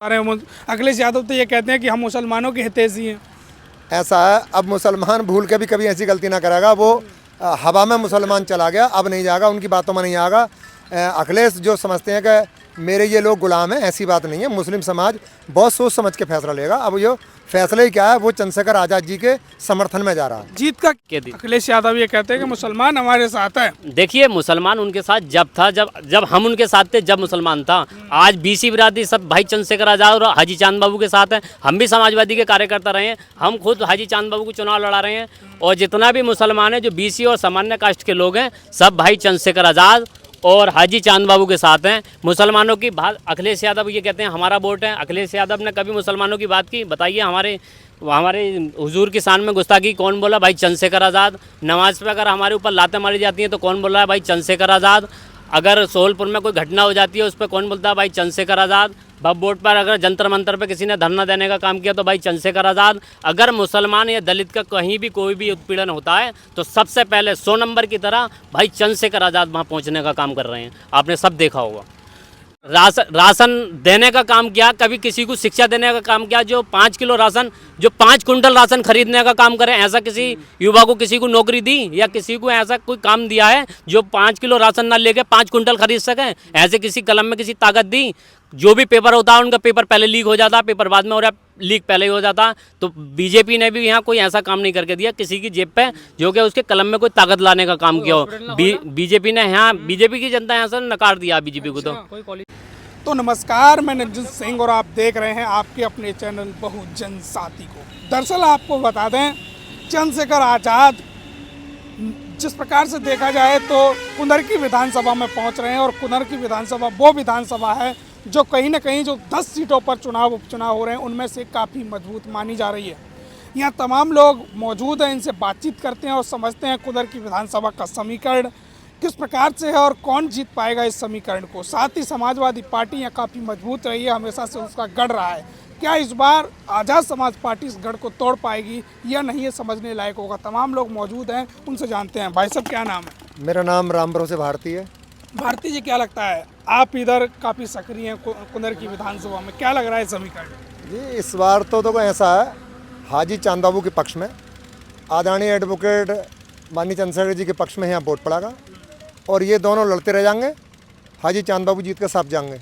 अखिलेश यादव तो ये कहते हैं कि हम मुसलमानों के हितैषी हैं। ऐसा है, अब मुसलमान भूल के भी कभी ऐसी गलती ना करेगा। वो हवा में मुसलमान चला गया, अब नहीं जाएगा, उनकी बातों में नहीं आएगा। अखिलेश जो समझते हैं कि मेरे ये लोग गुलाम हैं, ऐसी बात नहीं है। मुस्लिम समाज बहुत सोच समझ के फैसला लेगा। अब ये फैसला ही क्या है, वो चंद्रशेखर आज़ाद जी के समर्थन में जा रहा है। जीत का अखिलेश यादव ये कहते हैं कि मुसलमान हमारे साथ है। देखिए, मुसलमान उनके साथ जब था, जब हम उनके साथ थे, जब मुसलमान था। आज बीसी बिरादरी सब भाई चंद्रशेखर आज़ाद और हाजी चांद बाबू के साथ हैं। हम भी समाजवादी के कार्यकर्ता रहे हैं, हम खुद हाजी चांद बाबू को चुनाव लड़ा रहे हैं। और जितना भी मुसलमान है, जो बीसी और सामान्य कास्ट के लोग हैं, सब भाई चंद्रशेखर आज़ाद और हाजी चांद बाबू के साथ हैं। मुसलमानों की बात अखिलेश यादव ये कहते हैं हमारा वोट है। अखिलेश यादव ने कभी मुसलमानों की बात की? बताइए। हमारे हुजूर की शान में गुस्ताखी कौन बोला? भाई चंद्रशेखर आज़ाद। नमाज पे अगर हमारे ऊपर लातें मारी जाती हैं तो कौन बोल रहा है? भाई चंद्रशेखर आज़ाद। अगर सोहलपुर में कोई घटना हो जाती है उस पर कौन बोलता है? भाई चंद्रशेखर आज़ाद। बब बोर्ड पर अगर जंतर मंतर पे किसी ने धरना देने का काम किया तो भाई चंद्रशेखर आज़ाद। अगर मुसलमान या दलित का कहीं भी कोई भी उत्पीड़न होता है तो सबसे पहले 100 नंबर की तरह भाई चंद्रशेखर आज़ाद वहाँ पहुँचने का काम कर रहे हैं। आपने सब देखा होगा। राशन देने का काम किया, कभी किसी को शिक्षा देने का काम किया। जो 5 किलो राशन, जो 5 कुंटल राशन खरीदने का काम करें, ऐसा किसी युवा को किसी को नौकरी दी या किसी को ऐसा कोई काम दिया है जो 5 किलो राशन ना लेके 5 कुंटल खरीद सकें? ऐसे किसी कलम में किसी ताकत दी? जो भी पेपर होता है उनका पेपर पहले लीक हो जाता, पेपर बाद में हो रहा, लीक पहले ही हो जाता। तो बीजेपी ने भी यहाँ कोई ऐसा काम नहीं करके दिया किसी की जेब पे जो कि उसके कलम में कोई ताकत लाने का काम किया हो। बीजेपी ने यहाँ, बीजेपी की जनता यहाँ से नकार दिया बीजेपी को। तो नमस्कार, मैं नंजन सिंह और आप देख रहे हैं आपके अपने चैनल बहुजन साथी को। दरअसल आपको बता दें, चंद्रशेखर आज़ाद जिस प्रकार से देखा जाए तो कुनर की विधानसभा में पहुंच रहे हैं। और कुनर की विधानसभा वो विधानसभा है जो कहीं ना कहीं जो 10 सीटों पर उपचुनाव हो रहे हैं उनमें से काफ़ी मजबूत मानी जा रही है। यहाँ तमाम लोग मौजूद हैं, इनसे बातचीत करते हैं और समझते हैं कुनर की विधानसभा का समीकरण किस प्रकार से है और कौन जीत पाएगा इस समीकरण को। साथ ही समाजवादी पार्टी यहाँ काफ़ी मजबूत रही है, हमेशा से उसका गढ़ रहा है। क्या इस बार आज़ाद समाज पार्टी इस गढ़ को तोड़ पाएगी या नहीं, ये समझने लायक होगा। तमाम लोग मौजूद हैं, उनसे जानते हैं। भाई साहब, क्या नाम है? मेरा नाम राम भरोसे भारती है। भारती जी, क्या लगता है, आप इधर काफ़ी सक्रिय हैं कुनर की विधानसभा में, क्या लग रहा है समीकरण? जी, इस बार तो ऐसा है, हाजी चांद बाबू के पक्ष में, आदरणीय एडवोकेट माननीय चंद्रशेखर जी के पक्ष में यहाँ वोट पड़ेगा और ये दोनों लड़ते रह जाएंगे। हाजी चांद बाबू जीत कर साफ जाएंगे,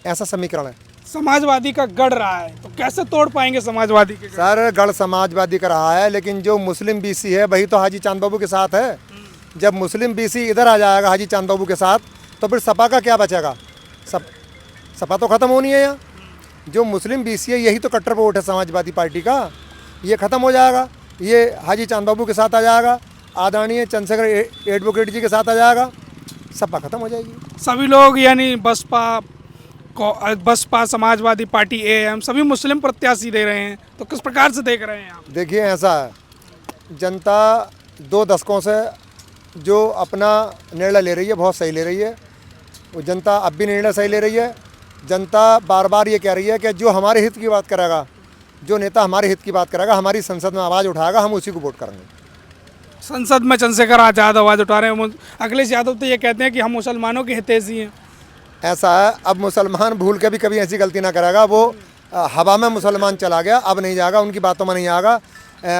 ऐसा समीकरण है। समाजवादी का गढ़ रहा है तो कैसे तोड़ पाएंगे समाजवादी के? सर, गढ़ समाजवादी का रहा है, लेकिन जो मुस्लिम बीसी है वही तो हाजी चांद बाबू के साथ है। जब मुस्लिम बीसी इधर आ जाएगा हाजी चांद बाबू के साथ तो फिर सपा का क्या बचेगा? सपा तो ख़त्म होनी है। यहाँ जो मुस्लिम बीसी है यही तो कट्टर वोट है समाजवादी पार्टी का, ये ख़त्म हो जाएगा। ये हाजी चांद बाबू के साथ आ जाएगा, आदरणीय चंद्रशेखर एडवोकेट जी के साथ आ जाएगा, सपा ख़त्म हो जाएगी। सभी लोग यानी बसपा समाजवादी पार्टी एएम सभी मुस्लिम प्रत्याशी दे रहे हैं, तो किस प्रकार से देख रहे हैं आप? देखिए, ऐसा है, जनता 2 दशकों से जो अपना निर्णय ले रही है बहुत सही ले रही है। वो जनता अब भी निर्णय सही ले रही है। जनता बार बार ये कह रही है कि जो हमारे हित की बात करेगा, जो नेता हमारे हित की बात करेगा, हमारी संसद में आवाज़ उठाएगा, हम उसी को वोट करेंगे। संसद में चंद्रशेखर आज़ाद आवाज़ उठा रहे हैं। अखिलेश यादव तो ये कहते हैं कि हम मुसलमानों के हितैषी हैं। ऐसा है, अब मुसलमान भूल के भी कभी ऐसी गलती ना करेगा। वो हवा में मुसलमान चला गया, अब नहीं जाएगा, उनकी बातों में नहीं आएगा।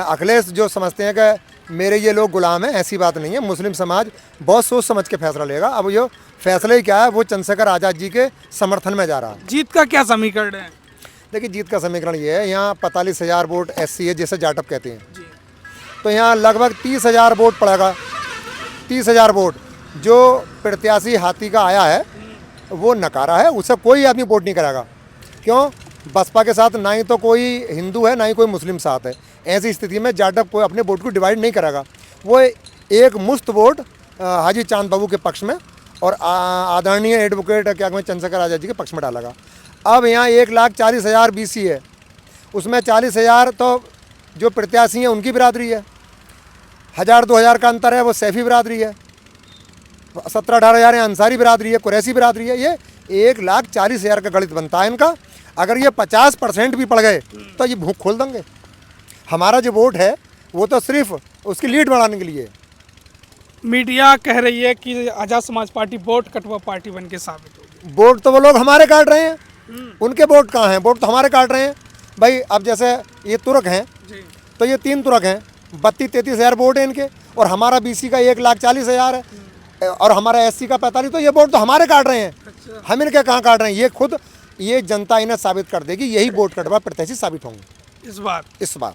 अखिलेश जो समझते हैं कि मेरे ये लोग गुलाम हैं, ऐसी बात नहीं है। मुस्लिम समाज बहुत सोच समझ के फैसला लेगा। अब ये फैसला ही क्या है, वो चंद्रशेखर आज़ाद जी के समर्थन में जा रहा है। जीत का क्या समीकरण है? देखिए, जीत का समीकरण ये है, यहाँ 45,000 वोट SC है, जिसे जाटप कहते हैं। तो यहाँ लगभग 30,000 वोट पड़ेगा। 30,000 वोट जो प्रत्याशी हाथी का आया है वो नकारा है, उससे कोई आदमी वोट नहीं करेगा। क्यों? बसपा के साथ ना ही तो कोई हिंदू है ना ही कोई मुस्लिम साथ है। ऐसी स्थिति में जाटप कोई अपने वोट को डिवाइड नहीं करेगा। वो एक मुश्त वोट हाजी चांद बाबू के पक्ष में और आदरणीय एडवोकेट क्या कहते हैं चंद्रशेखर आज़ाद जी के पक्ष में डालेगा। अब यहाँ 1,40,000 BC है, उसमें 40,000 तो जो प्रत्याशी हैं उनकी बिरादरी है, 1,000-2,000 का अंतर है वो सैफी बिरादरी है, 17-18,000 अंसारी बिरादरी है, कुरैशी बिरादरी है। ये 1,40,000 का गणित बनता है इनका। अगर ये 50% भी पड़ गए तो ये भूख खोल देंगे। हमारा जो वोट है वो तो सिर्फ उसकी लीड बढ़ाने के लिए। मीडिया कह रही है कि आज़ाद समाज पार्टी वोट कटवा पार्टी बन के साबित होगी। वोट तो वो लोग हमारे काट रहे हैं। उनके वोट कहाँ हैं? वोट तो हमारे काट रहे हैं भाई। अब जैसे ये तुर्क हैं जी तो ये 3 तुर्क हैं, 32-33 हज़ार वोट है इनके, और हमारा BC का 1,40,000 है, और हमारा SC का 45। तो ये वोट तो हमारे काट रहे हैं, अच्छा हम इनके कहाँ काट रहे हैं? ये खुद ये जनता इन्हें साबित कर देगी, यही वोट कटवा प्रत्याशी साबित होंगे इस बार। इस बार।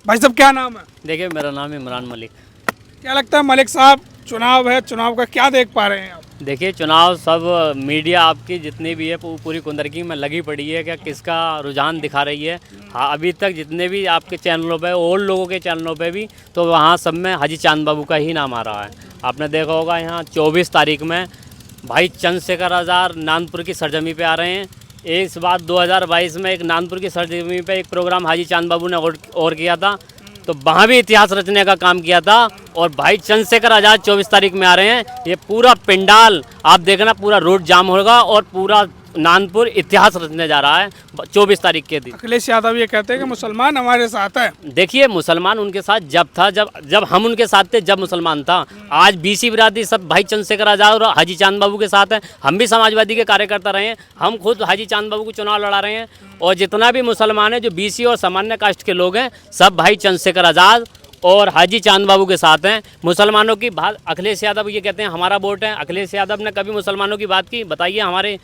भाई साहब क्या नाम है? देखिए मेरा नाम इमरान मलिक। क्या लगता है मलिक साहब, चुनाव है, चुनाव का क्या देख पा रहे हैं आप? देखिए चुनाव सब मीडिया आपकी जितनी भी है पूरी कुंदरकी में लगी पड़ी है कि किसका रुझान दिखा रही है। हाँ अभी तक जितने भी आपके चैनलों पे और लोगों के चैनलों पे भी तो वहाँ सब में हाजी चांद बाबू का ही नाम आ रहा है। आपने देखा होगा यहाँ 24 तारीख में भाई चंद्रशेखर आज़ाद नानपुर की सरजमी पे आ रहे हैं। इस बार 2022 में एक नानपुर की सरजमी पे एक प्रोग्राम हाजी चांद बाबू ने और किया था, तो वहाँ भी इतिहास रचने का काम किया था। और भाई चंद्रशेखर आज़ाद 24 तारीख में आ रहे हैं। ये पूरा पंडाल आप देखना, पूरा रोड जाम होगा और पूरा नानपुर इतिहास रचने जा रहा है 24 तारीख के दिन। अखिलेश यादव ये कहते हैं कि मुसलमान हमारे साथ है। देखिए मुसलमान उनके साथ जब था, जब हम उनके साथ थे, जब मुसलमान था। आज BC बिरादरी सब भाई चंद्रशेखर आज़ाद और हाजी चांद बाबू के साथ हैं। हम भी समाजवादी के कार्यकर्ता रहे हैं, हम खुद हाजी चांद बाबू को चुनाव लड़ा रहे हैं। और जितना भी मुसलमान है जो BC और सामान्य कास्ट के लोग हैं, सब भाई चंद्रशेखर आज़ाद और हाजी चांद बाबू के साथ हैं। मुसलमानों की बात अखिलेश यादव ये कहते हैं हमारा वोट है। अखिलेश यादव ने कभी मुसलमानों की बात की? बताइए। हमारे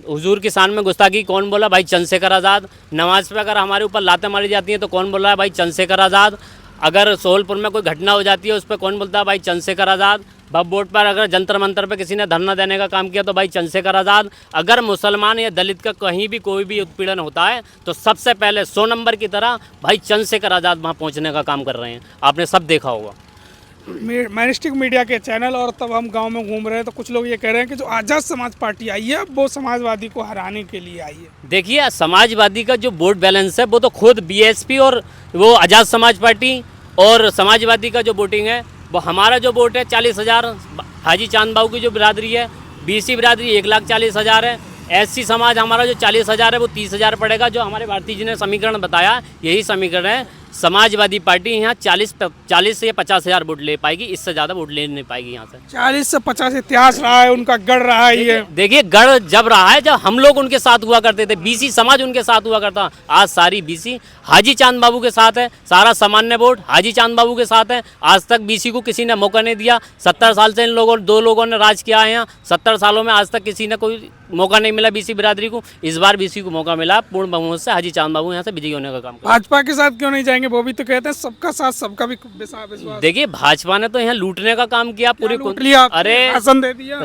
हुजूर की शान में गुस्ताखी कौन बोला? भाई चंद्रशेखर आज़ाद। नमाज पे अगर हमारे ऊपर लातें मारी जाती हैं तो कौन बोल रहा है? भाई चंद्रशेखर आज़ाद। अगर सोलपुर में कोई घटना हो जाती है उस पर कौन बोलता है? भाई चंद्रशेखर आज़ाद। बब बोर्ड पर अगर जंतर मंतर पर किसी ने धरना देने का काम किया तो भाई चंद्रशेखर आज़ाद। अगर मुसलमान या दलित का कहीं भी कोई भी उत्पीड़न होता है तो सबसे पहले 100 नंबर की तरह भाई चंद्रशेखर आज़ाद वहाँ पहुँचने का काम कर रहे हैं। आपने सब देखा होगा मैनिस्टिक मीडिया के चैनल। और तब हम गांव में घूम रहे हैं तो कुछ लोग ये कह रहे हैं कि जो आज़ाद समाज पार्टी आई है वो समाजवादी को हराने के लिए आई है। देखिए समाजवादी का जो वोट बैलेंस है वो तो खुद BSP और वो आज़ाद समाज पार्टी और समाजवादी का जो वोटिंग है वो हमारा जो वोट है 40,000 हाजी चांद बाबू की जो बिरादरी है। BC बिरादरी 1,40,000 है। SC समाज हमारा जो 40,000 है वो 30,000 पड़ेगा। जो हमारे भारती जी ने समीकरण बताया यही समीकरण है। समाजवादी पार्टी यहाँ 40 से 50,000 वोट ले पाएगी, इससे ज़्यादा वोट ले नहीं पाएगी यहाँ से। 40 से 50 इतिहास रहा है उनका, गढ़ रहा है ये। देखिए गढ़ जब रहा है जब हम लोग उनके साथ हुआ करते थे, BC समाज उनके साथ हुआ करता। आज सारी BC हाजी चांद बाबू के साथ है, सारा सामान्य वोट हाजी चांद बाबू के साथ है। आज तक BC को किसी ने मौका नहीं दिया। 70 साल से इन लोगों 2 लोगों ने राज किया है यहाँ। 70 सालों में आज तक किसी ने कोई मौका नहीं मिला BC बिरादरी को। इस बार BC को मौका मिला पूर्ण बहुमत से। हाजी चांद बाबू यहाँ से विजयी होने का काम कर। भाजपा के साथ क्यों नहीं जाएंगे? वो भी तो कहते हैं सबका साथ सबका भी विश्वास। देखिए भाजपा ने तो यहाँ लूटने का काम किया पूरी। लूट लिया, अरे राशन दे दिया,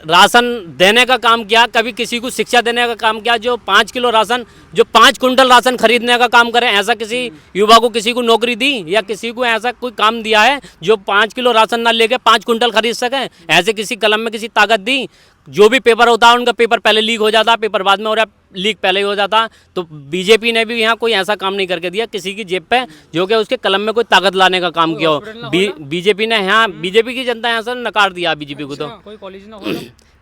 राशन देने का काम किया। कभी किसी को शिक्षा देने का काम किया। जो 5 किलो राशन, जो 5 कुंटल राशन खरीदने का काम करे, ऐसा किसी युवा को किसी को नौकरी दी या किसी को ऐसा कोई काम दिया है जो 5 किलो राशन ना लेके 5 कुंटल खरीद सके? ऐसे किसी कलम में किसी ताकत दी? जो भी पेपर होता है उनका पेपर पहले लीक हो जाता, पेपर बाद में हो रहा, लीक पहले ही हो जाता। तो BJP ने भी यहाँ कोई ऐसा काम नहीं करके दिया किसी की जेब पे जो कि उसके कलम में कोई ताकत लाने का काम किया हो। BJP ने यहाँ BJP की जनता यहाँ से नकार दिया BJP को। तो कोई कॉलेज ना हो।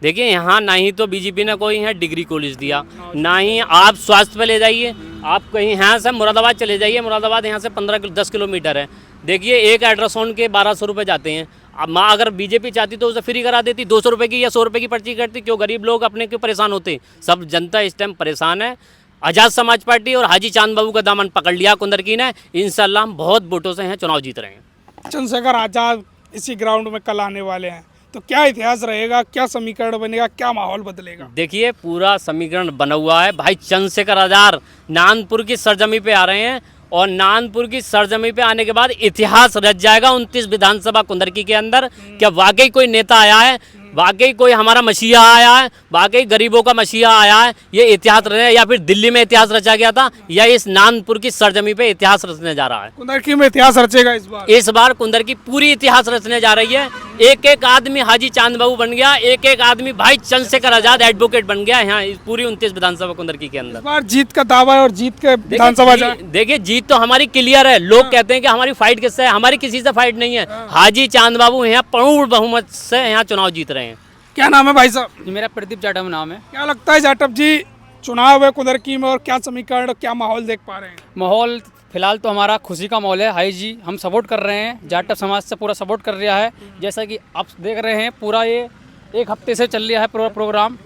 देखिए यहाँ ना ही तो BJP ने कोई यहाँ डिग्री कॉलेज दिया, ना ही आप स्वास्थ्य पे ले जाइए। आप कहीं यहाँ से मुरादाबाद चले जाइए, मुरादाबाद यहाँ से 10 किलोमीटर है। देखिए एक अल्ट्रासाउंड के 1200 रुपये जाते हैं। अब माँ अगर BJP चाहती तो उसे फ्री करा देती, 200 रुपये की या 100 रुपये की पर्ची करती। क्यों गरीब लोग अपने क्यों परेशान होते? सब जनता इस टाइम परेशान है। आज़ाद समाज पार्टी और हाजी चांद बाबू का दामन पकड़ लिया कुंदरकी ने। इंशाल्लाह हम बहुत वोटों से यहाँ चुनाव जीत रहे हैं। चंद्रशेखर आज़ाद इसी ग्राउंड में कल आने वाले हैं, तो क्या इतिहास रहेगा, क्या समीकरण बनेगा, क्या माहौल बदलेगा? देखिए पूरा समीकरण बना हुआ है। भाई चंद्रशेखर आज़ाद नानपुर की सरजमी पे आ रहे हैं और नानपुर की सरजमी पे आने के बाद इतिहास रच जाएगा 29 विधानसभा कुंदरकी के अंदर। क्या वाकई कोई नेता आया है, वाकई कोई हमारा मसीहा आया है, वाकई गरीबों का मसीहा आया है, ये इतिहास रचने, या फिर दिल्ली में इतिहास रचा गया था, या इस नानपुर की सरजमी पे इतिहास रचने जा रहा है। कुंदरकी में इतिहास रचेगा इस बार कुंदरकी पूरी इतिहास रचने जा रही है। एक एक आदमी हाजी चांद बाबू बन गया, एक एक आदमी भाई चंद्रशेखर आज़ाद एडवोकेट बन गया यहाँ पूरी 29 विधानसभा कुंदरकी के अंदर। इस बार जीत का दावा है और जीत के विधानसभा। देखिए जीत तो हमारी क्लियर है। लोग कहते हैं कि हमारी फाइट किससे है, हमारी किसी से फाइट नहीं है। हाजी चांद बाबू यहाँ पूर्ण बहुमत से यहाँ चुनाव जीत रहे हैं। क्या नाम है भाई साहब? मेरा प्रदीप जाटव नाम है। क्या लगता है जाटव जी, चुनाव है कुंदरकी में और क्या समीकरण, क्या माहौल देख पा रहे हैं? माहौल फिलहाल तो हमारा खुशी का माहौल है। हाई जी हम सपोर्ट कर रहे हैं, जाटव समाज से पूरा सपोर्ट कर रहा है। जैसा कि आप देख रहे हैं पूरा ये 1 हफ्ते से चल रहा है पूरा प्रोग्राम।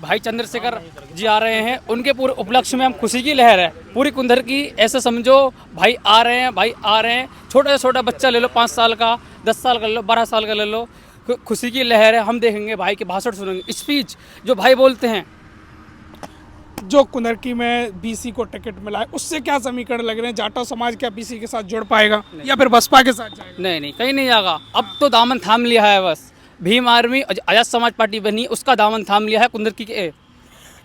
भाई चंद्रशेखर जी आ रहे हैं, उनके पूरे उपलक्ष्य में हम खुशी की लहर है पूरी कुंदर की। ऐसे समझो भाई आ रहे हैं, भाई आ रहे हैं। छोटा से छोटा बच्चा ले लो, 5 साल का, 10 साल का ले लो, 12 साल का ले लो, खुशी की लहर है। हम देखेंगे भाई के भाषण सुनेंगे, स्पीच जो भाई बोलते हैं। जो कुंदरकी में बीसी को टिकट मिला है उससे क्या समीकरण लग रहे हैं? जाटव समाज क्या बीसी के साथ जुड़ पाएगा या फिर बसपा के साथ जाएगा? नहीं नहीं, कहीं नहीं जाएगा। अब तो दामन थाम लिया है बस। भीम आर्मी आजाद समाज पार्टी बनी, उसका दामन थाम लिया है कुंदरकी के।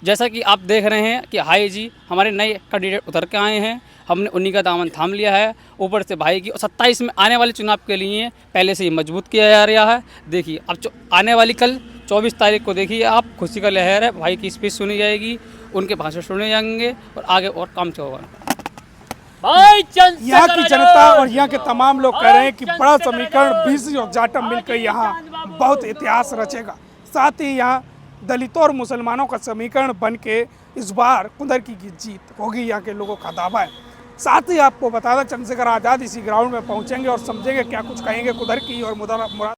जैसा कि आप देख रहे हैं कि हाई जी हमारे नए कैंडिडेट उतर के आए हैं, हमने उन्हीं का दामन थाम लिया है। ऊपर से भाई की 27 में आने वाले चुनाव के लिए पहले से ही मजबूत किया जा रहा है। देखिए अब आने वाली कल 24 तारीख को देखिए आप, खुशी का लहर है। भाई की स्पीच सुनी जाएगी, उनके भाषण सुने जाएंगे और आगे और काम होगा। भाई यहाँ की जनता और यहाँ के तमाम लोग कह रहे हैं कि बड़ा समीकरण बीसी और जाटव मिलकर यहाँ बहुत इतिहास रचेगा। साथ ही यहाँ दलितों और मुसलमानों का समीकरण बन के इस बार कुंदरकी की जीत होगी, यहाँ के लोगों का दावा है। साथ ही आपको बता दें चंद्रशेखर आज़ाद इसी ग्राउंड में पहुंचेंगे और समझेंगे क्या कुछ कहेंगे कुंदरकी और मुराद